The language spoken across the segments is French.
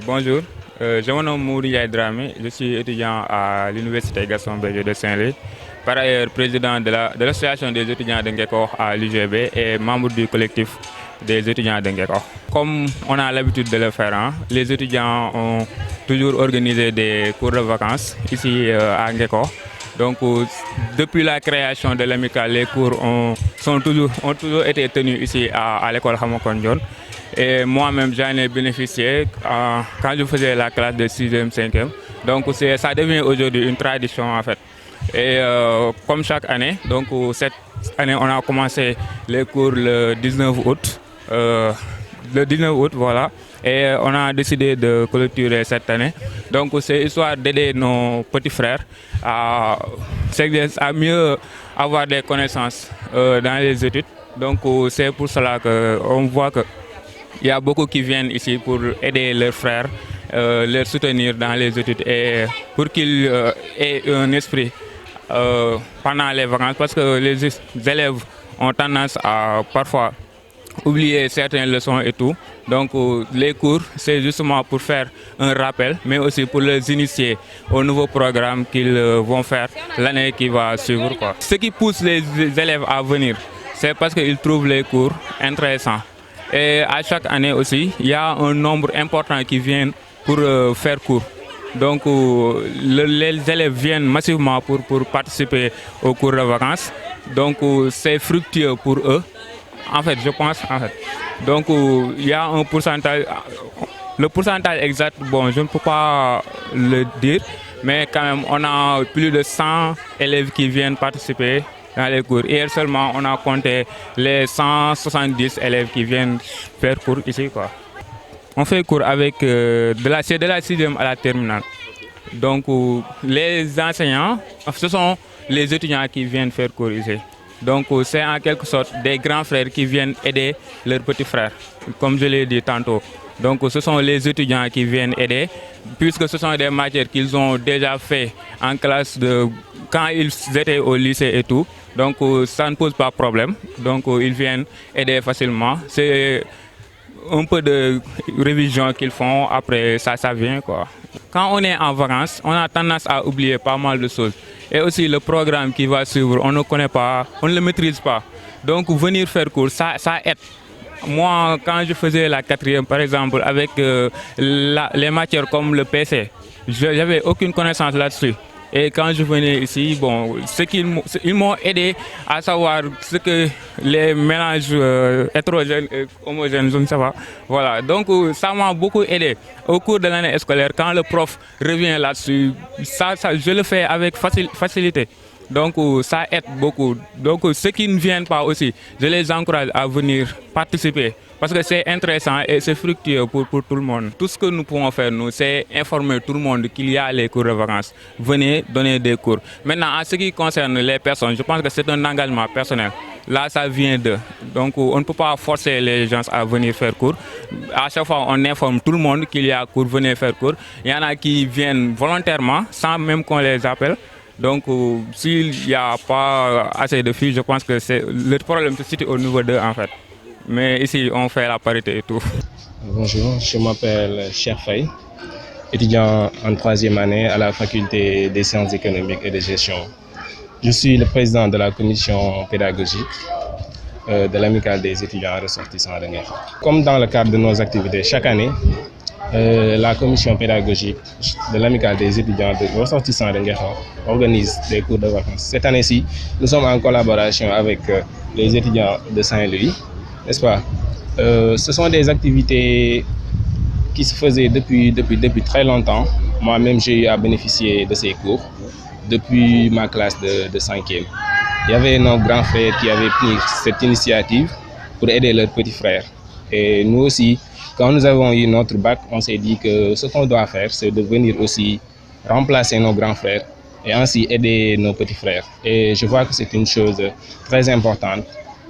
Bonjour, je me nomme Mouri Dramé, je suis étudiant à l'Université Gaston Berger de Saint-Louis, par ailleurs président de l'association des étudiants de Ngekor à l'UGB et membre du collectif des étudiants de Ngekor. Comme on a l'habitude de le faire, les étudiants ont toujours organisé des cours de vacances ici à Ngekor. Donc depuis la création de l'amicale, les cours ont toujours été tenus ici à l'école Hamakondjon. Et moi-même, j'en ai bénéficié quand je faisais la classe de 6e, 5e. Donc ça devient aujourd'hui une tradition en fait. Et comme chaque année, donc cette année, on a commencé les cours le 19 août. Voilà. Et on a décidé de clôturer cette année. Donc c'est histoire d'aider nos petits frères à mieux avoir des connaissances dans les études. Donc c'est pour cela qu'on voit que il y a beaucoup qui viennent ici pour aider leurs frères, les soutenir dans les études et pour qu'ils aient un esprit pendant les vacances parce que les élèves ont tendance à parfois oublier certaines leçons et tout. Donc les cours, c'est justement pour faire un rappel, mais aussi pour les initier au nouveau programme qu'ils vont faire l'année qui va suivre, quoi. Ce qui pousse les élèves à venir, c'est parce qu'ils trouvent les cours intéressants. Et à chaque année aussi, il y a un nombre important qui viennent pour faire cours. Donc les élèves viennent massivement pour participer aux cours de vacances. Donc c'est fructueux pour eux. En fait, je pense. Donc il y a un pourcentage. Le pourcentage exact, bon, je ne peux pas le dire. Mais quand même, on a plus de 100 élèves qui viennent participer dans les cours. Hier seulement, on a compté les 170 élèves qui viennent faire cours ici, quoi. On fait cours avec de la 6e à la terminale. Donc les enseignants, ce sont les étudiants qui viennent faire cours ici. Donc c'est en quelque sorte des grands frères qui viennent aider leurs petits frères, comme je l'ai dit tantôt. Donc ce sont les étudiants qui viennent aider, puisque ce sont des matières qu'ils ont déjà fait en classe quand ils étaient au lycée et tout. Donc ça ne pose pas de problème. Donc ils viennent aider facilement. C'est un peu de révision qu'ils font, après ça vient, quoi. Quand on est en vacances, on a tendance à oublier pas mal de choses. Et aussi le programme qui va suivre, on ne connaît pas, on ne le maîtrise pas. Donc venir faire cours, ça aide. Moi, quand je faisais la 4e, par exemple, avec les matières comme le PC, je n'avais aucune connaissance là-dessus. Et quand je venais ici, bon, ils m'ont aidé à savoir ce que les mélanges hétérogènes et homogènes, je ne sais pas. Voilà, donc ça m'a beaucoup aidé. Au cours de l'année scolaire, quand le prof revient là-dessus, je le fais avec facilité. Donc ça aide beaucoup. Donc ceux qui ne viennent pas aussi, je les encourage à venir participer parce que c'est intéressant et c'est fructueux pour tout le monde. Tout ce que nous pouvons faire, nous, c'est informer tout le monde qu'il y a les cours de vacances. Venez donner des cours. Maintenant, en ce qui concerne les personnes, je pense que c'est un engagement personnel. Là, ça vient d'eux. Donc on ne peut pas forcer les gens à venir faire cours. À chaque fois, on informe tout le monde qu'il y a cours, venez faire cours. Il y en a qui viennent volontairement, sans même qu'on les appelle. Donc, s'il n'y a pas assez de filles, je pense que le problème se situe au niveau d'eux en fait. Mais ici, on fait la parité et tout. Bonjour, je m'appelle Cheikh Faye, étudiant en 3e année à la faculté des sciences économiques et de gestion. Je suis le président de la commission pédagogique de l'amicale des étudiants ressortissants de Ngekor. Comme dans le cadre de nos activités chaque année, la commission pédagogique de l'amicale des étudiants ressortissants de Ngekor organise des cours de vacances. Cette année-ci, nous sommes en collaboration avec les étudiants de Saint-Louis, n'est-ce pas? Ce sont des activités qui se faisaient depuis très longtemps. Moi-même, j'ai eu à bénéficier de ces cours depuis ma classe de 5e. Il y avait nos grands frères qui avaient pris cette initiative pour aider leurs petits frères. Et nous aussi, quand nous avons eu notre bac, on s'est dit que ce qu'on doit faire, c'est de venir aussi remplacer nos grands frères et ainsi aider nos petits frères. Et je vois que c'est une chose très importante.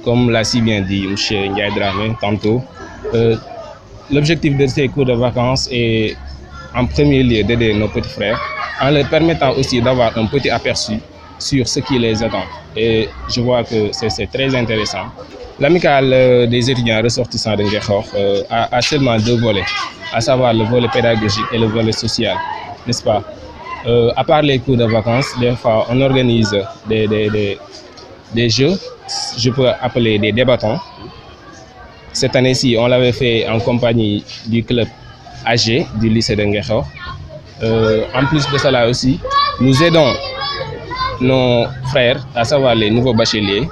Comme l'a si bien dit M. Ndiaye Dramé tantôt, l'objectif de ces cours de vacances est en premier lieu d'aider nos petits frères en leur permettant aussi d'avoir un petit aperçu sur ce qui les attend. Et je vois que c'est très intéressant. L'amicale des étudiants ressortissants de Ngekor a seulement 2 volets. à savoir le volet pédagogique et le volet social, n'est-ce pas? À part les cours de vacances, des fois on organise des jeux, je peux appeler des débattons. Cette année-ci, on l'avait fait en compagnie du club AG du lycée de Nguekho. En plus de cela aussi, nous aidons nos frères, à savoir les nouveaux bacheliers,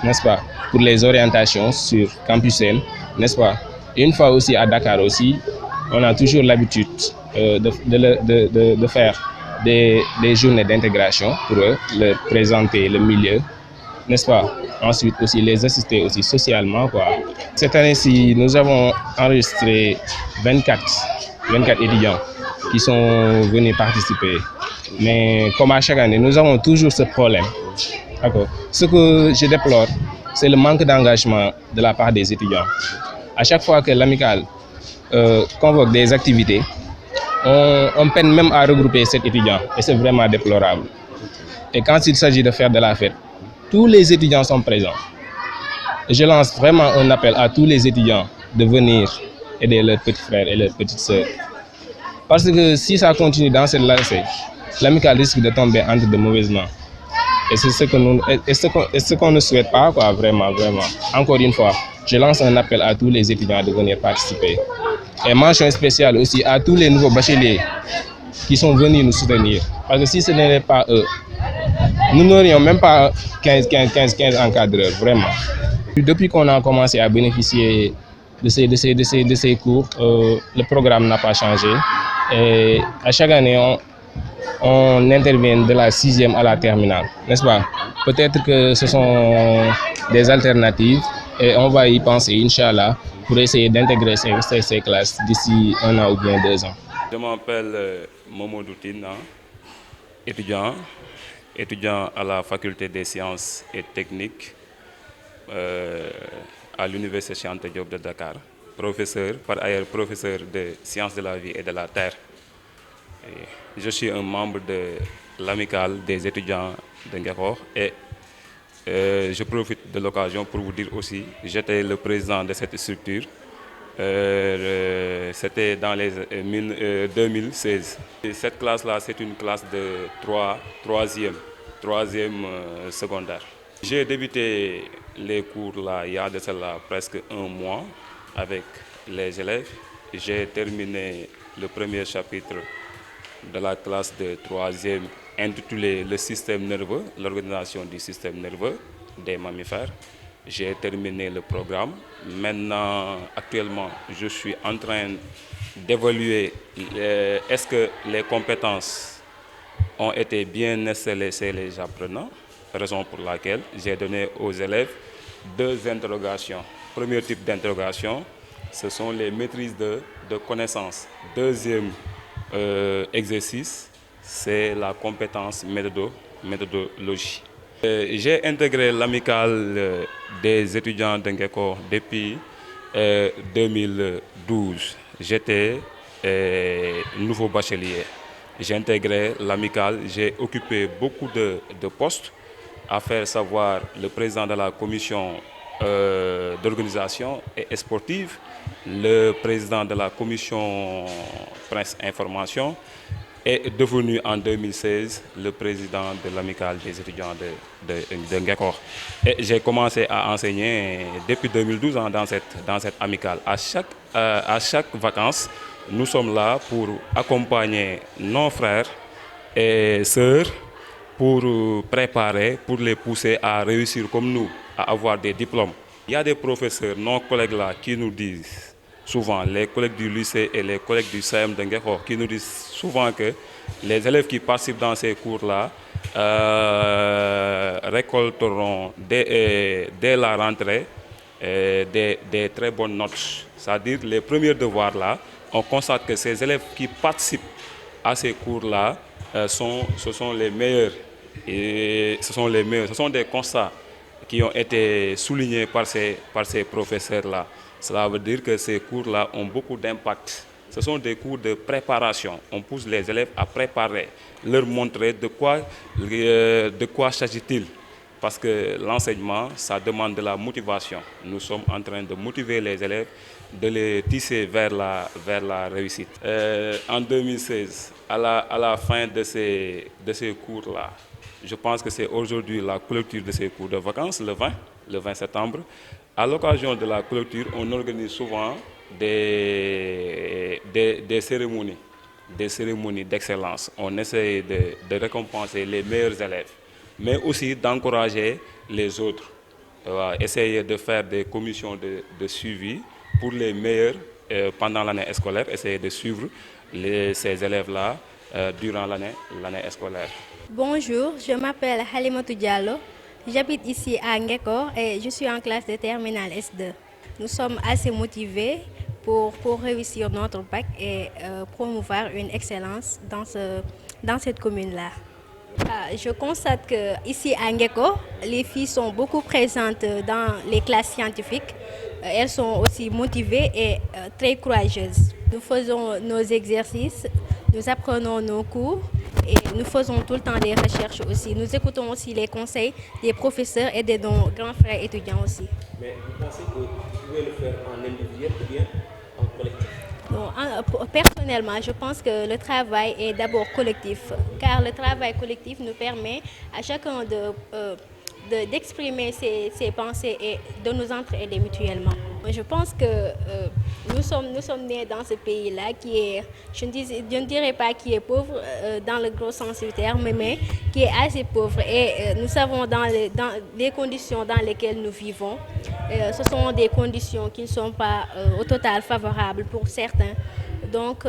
n'est-ce pas, pour les orientations sur Campus N, n'est-ce pas. Une fois aussi à Dakar aussi, on a toujours l'habitude de faire des journées d'intégration pour eux, leur présenter le milieu, n'est-ce pas. Ensuite aussi les assister aussi socialement, quoi. Cette année-ci, nous avons enregistré 24 étudiants qui sont venus participer. Mais comme à chaque année, nous avons toujours ce problème. D'accord. Ce que je déplore, c'est le manque d'engagement de la part des étudiants. À chaque fois que l'amicale convoque des activités, on peine même à regrouper ces étudiants et c'est vraiment déplorable. Et quand il s'agit de faire de la fête, tous les étudiants sont présents. Et je lance vraiment un appel à tous les étudiants de venir aider leurs petits frères et leurs petites sœurs. Parce que si ça continue dans cette lancée, l'amicale risque de tomber entre de mauvaises mains. Et c'est ce qu'on ne souhaite pas, quoi, vraiment. Encore une fois, je lance un appel à tous les étudiants de venir participer. Et mention spéciale aussi à tous les nouveaux bacheliers qui sont venus nous soutenir. Parce que si ce n'était pas eux, nous n'aurions même pas 15 encadreurs, vraiment. Depuis qu'on a commencé à bénéficier de ces cours, le programme n'a pas changé. Et à chaque année, on intervient de la 6e à la terminale, n'est-ce pas? Peut-être que ce sont des alternatives et on va y penser, Inch'Allah, pour essayer d'intégrer ces classes d'ici 1 an ou bien 2 ans. Je m'appelle Momodou Tine, étudiant à la faculté des sciences et techniques à l'université Cheikh Anta Diop de Dakar. Par ailleurs professeur de sciences de la vie et de la terre. Et je suis un membre de l'amicale des étudiants de Nguekho et je profite de l'occasion pour vous dire aussi, j'étais le président de cette structure. C'était dans les 2016. Et cette classe-là, c'est une classe de troisième secondaire. J'ai débuté les cours là, il y a de cela presque 1 mois avec les élèves. J'ai terminé le premier chapitre de la classe de 3e intitulé Le système nerveux, l'organisation du système nerveux des mammifères. J'ai terminé le programme. Maintenant, actuellement, je suis en train d'évaluer est-ce que les compétences ont été bien installées chez les apprenants, raison pour laquelle j'ai donné aux élèves 2 interrogations. Premier type d'interrogation, ce sont les maîtrises de connaissances. Deuxième exercice, c'est la compétence méthodologie. J'ai intégré l'amicale des étudiants de Nguekho depuis 2012. J'étais nouveau bachelier. J'ai intégré l'amicale, j'ai occupé beaucoup de postes, à faire savoir le président de la commission d'organisation et sportive, le président de la commission presse information, est devenu en 2016 le président de l'amicale des étudiants de Nguekho. Et j'ai commencé à enseigner depuis 2012 dans cette amicale. À chaque vacances, nous sommes là pour accompagner nos frères et sœurs pour préparer, pour les pousser à réussir comme nous, à avoir des diplômes. Il y a des professeurs, nos collègues là, qui nous disent souvent, les collègues du lycée et les collègues du CM de Nguekho, qui nous disent souvent que les élèves qui participent dans ces cours-là récolteront dès la rentrée des très bonnes notes. C'est-à-dire les premiers devoirs là, on constate que ces élèves qui participent à ces cours-là, ce sont les meilleurs. Et ce sont des constats qui ont été soulignés par ces professeurs-là. Cela veut dire que ces cours-là ont beaucoup d'impact. Ce sont des cours de préparation. On pousse les élèves à préparer, leur montrer de quoi s'agit-il. Parce que l'enseignement, ça demande de la motivation. Nous sommes en train de motiver les élèves de les tisser vers la réussite. En 2016, à la fin de ces cours-là, je pense que c'est aujourd'hui la clôture de ces cours de vacances, le 20 septembre. À l'occasion de la clôture, on organise souvent des cérémonies d'excellence. On essaie de récompenser les meilleurs élèves, mais aussi d'encourager les autres. Essayer de faire des commissions de suivi pour les meilleurs pendant l'année scolaire, essayer de suivre ces élèves-là durant l'année scolaire. Bonjour, je m'appelle Halimatou Diallo. J'habite ici à Ngeko et je suis en classe de terminale S2. Nous sommes assez motivés pour réussir notre bac et promouvoir une excellence dans cette commune-là. Je constate qu'ici à Ngeko, les filles sont beaucoup présentes dans les classes scientifiques. Elles sont aussi motivées et très courageuses. Nous faisons nos exercices, nous apprenons nos cours et nous faisons tout le temps des recherches aussi. Nous écoutons aussi les conseils des professeurs et de nos grands frères étudiants aussi. Mais vous pensez que vous pouvez le faire en individuel ou bien en collectif? Non, personnellement, je pense que le travail est d'abord collectif, car le travail collectif nous permet à chacun d'exprimer ses pensées et de nous entraider mutuellement. Je pense que nous sommes nés dans ce pays-là qui est, je ne dirais pas qui est pauvre dans le gros sens du terme, mais qui est assez pauvre. Et nous savons dans les conditions dans lesquelles nous vivons, ce sont des conditions qui ne sont pas au total favorables pour certains. Donc,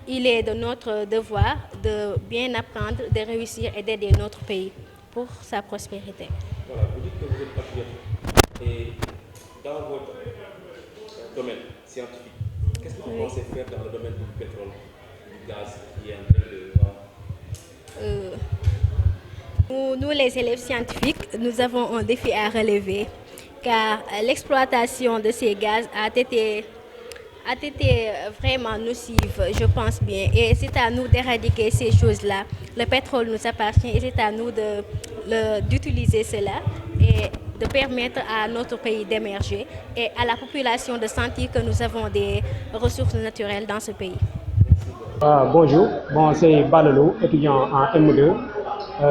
il est de notre devoir de bien apprendre, de réussir et d'aider notre pays pour sa prospérité. Voilà, vous dites que vous êtes patriote. Et dans votre domaine scientifique, qu'est-ce que vous pensez faire dans le domaine du pétrole, du gaz qui est en train de... Nous, les élèves scientifiques, nous avons un défi à relever, car l'exploitation de ces gaz a été vraiment nocive, je pense bien. Et c'est à nous d'éradiquer ces choses-là. Le pétrole nous appartient et c'est à nous d'utiliser cela et de permettre à notre pays d'émerger et à la population de sentir que nous avons des ressources naturelles dans ce pays. Bonjour, c'est Balolo, étudiant en M2,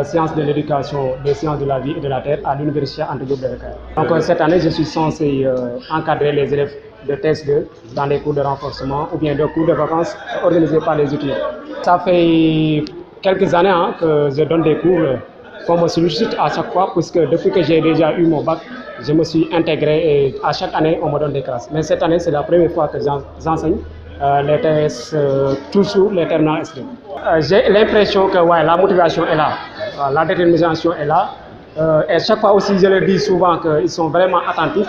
sciences de l'éducation, des sciences de la vie et de la terre à l'université Anta Diop de Dakar. Donc cette année, je suis censé encadrer les élèves de TS2 dans les cours de renforcement ou bien de cours de vacances organisés par les étudiants. Ça fait quelques années que je donne des cours qu'on me sollicite à chaque fois, puisque depuis que j'ai déjà eu mon bac, je me suis intégré et à chaque année, on me donne des classes. Mais cette année, c'est la première fois que j'enseigne les TS, toujours les terminales S2. J'ai l'impression que la motivation est là, la détermination est là. Et chaque fois aussi, je leur dis souvent qu'ils sont vraiment attentifs.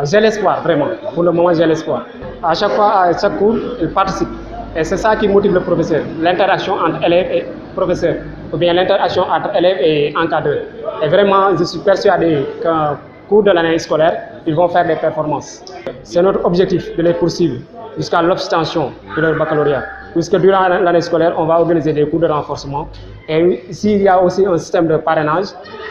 J'ai l'espoir, vraiment. Pour le moment, j'ai l'espoir. À chaque fois, à chaque cours, ils participent. Et c'est ça qui motive le professeur, l'interaction entre élèves et professeurs, ou bien l'interaction entre élèves et encadreurs. Et vraiment, je suis persuadé qu'au cours de l'année scolaire, ils vont faire des performances. C'est notre objectif de les poursuivre jusqu'à l'obtention de leur baccalauréat. Puisque durant l'année scolaire, on va organiser des cours de renforcement. Et s'il y a aussi un système de parrainage,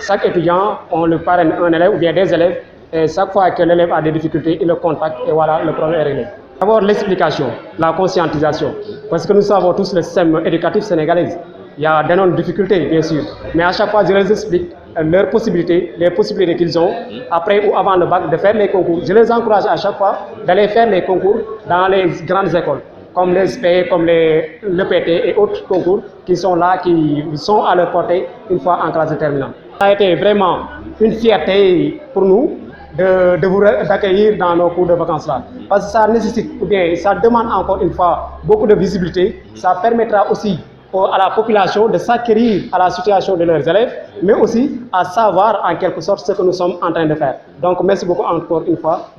chaque étudiant, on le parraine un élève ou bien des élèves. Et chaque fois que l'élève a des difficultés, il le contacte et voilà, le problème est réglé. D'abord l'explication, la conscientisation. Parce que nous savons tous le système éducatif sénégalais. Il y a d'énormes difficultés, bien sûr. Mais à chaque fois, je les explique leurs possibilités, les possibilités qu'ils ont, après ou avant le bac, de faire les concours. Je les encourage à chaque fois d'aller faire les concours dans les grandes écoles, comme les SP, comme l'EPT et autres concours qui sont là, qui sont à leur portée une fois en classe de terminale. Ça a été vraiment une fierté pour nous de vous accueillir dans nos cours de vacances là. Parce que ça nécessite, ou bien ça demande encore une fois beaucoup de visibilité. Ça permettra aussi à la population de s'acquérir à la situation de leurs élèves, mais aussi à savoir en quelque sorte ce que nous sommes en train de faire. Donc merci beaucoup encore une fois.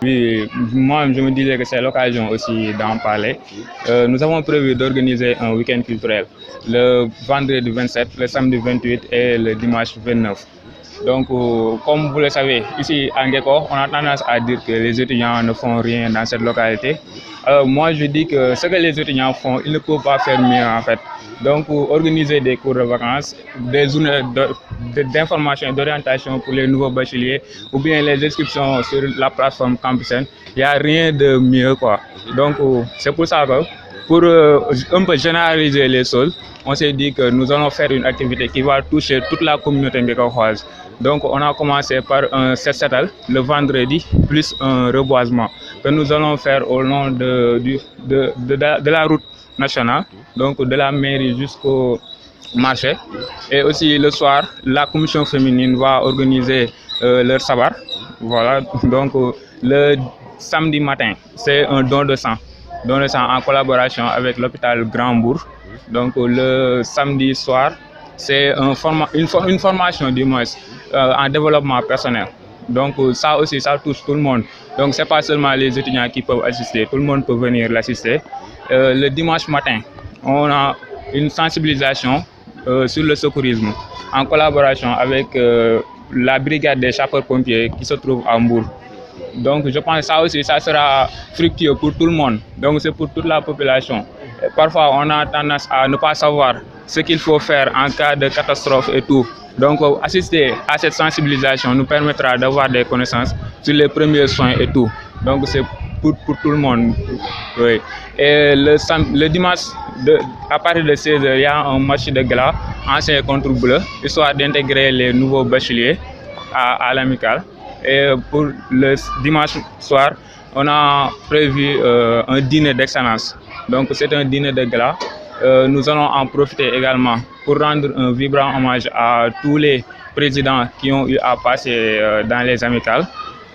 Oui, moi je me disais que c'est l'occasion aussi d'en parler. Nous avons prévu d'organiser un week-end culturel le vendredi 27, le samedi 28 et le dimanche 29. Donc, comme vous le savez, ici à Ngeko, on a tendance à dire que les étudiants ne font rien dans cette localité. Moi, je dis que ce que les étudiants font, ils ne peuvent pas faire mieux en fait. Donc, organiser des cours de vacances, des journées d'information et d'orientation pour les nouveaux bacheliers ou bien les inscriptions sur la plateforme Campusen, il n'y a rien de mieux, quoi. Donc, c'est pour ça que pour un peu généraliser les choses, on s'est dit que nous allons faire une activité qui va toucher toute la communauté ngékoise. Donc, on a commencé par un set-setal le vendredi, plus un reboisement que nous allons faire au long de la route nationale, donc de la mairie jusqu'au marché. Et aussi le soir, la commission féminine va organiser leur sabar. Voilà, donc le samedi matin, c'est un don de sang en collaboration avec l'hôpital Grand-Bourg. Donc le samedi soir, c'est une formation du moins en développement personnel. Donc ça aussi, ça touche tout le monde. Donc c'est pas seulement les étudiants qui peuvent assister, tout le monde peut venir l'assister. Le dimanche matin, on a une sensibilisation sur le secourisme en collaboration avec la brigade des sapeurs-pompiers qui se trouve à Mbour. Donc je pense que ça aussi, ça sera fructueux pour tout le monde. Donc c'est pour toute la population. Et parfois, on a tendance à ne pas savoir ce qu'il faut faire en cas de catastrophe et tout. Donc assister à cette sensibilisation nous permettra d'avoir des connaissances sur les premiers soins et tout. Donc c'est pour tout le monde. Oui. Et le dimanche, à partir de 16h, il y a un match de gala, ancien contre bleu, histoire d'intégrer les nouveaux bacheliers à l'amicale. Et pour le dimanche soir, on a prévu un dîner d'excellence. Donc c'est un dîner de gala. Nous allons en profiter également pour rendre un vibrant hommage à tous les présidents qui ont eu à passer dans les amicales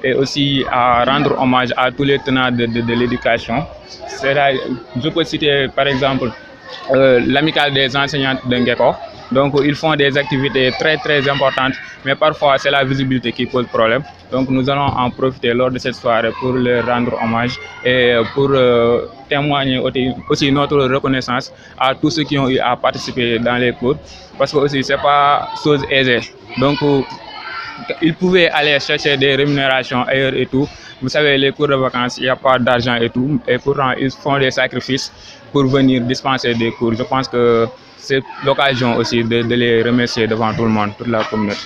et aussi à rendre hommage à tous les tenants de l'éducation. Je peux citer par exemple l'amicale des enseignantes de Ngeko. Donc ils font des activités très très importantes, mais parfois c'est la visibilité qui pose problème. Donc nous allons en profiter lors de cette soirée pour leur rendre hommage et pour témoigner aussi notre reconnaissance à tous ceux qui ont eu à participer dans les cours, parce que aussi c'est pas chose aisée. Donc ils pouvaient aller chercher des rémunérations ailleurs et tout. Vous savez, les cours de vacances, il n'y a pas d'argent et tout, et pourtant ils font des sacrifices pour venir dispenser des cours. Je pense que c'est l'occasion aussi de les remercier devant tout le monde, toute la communauté.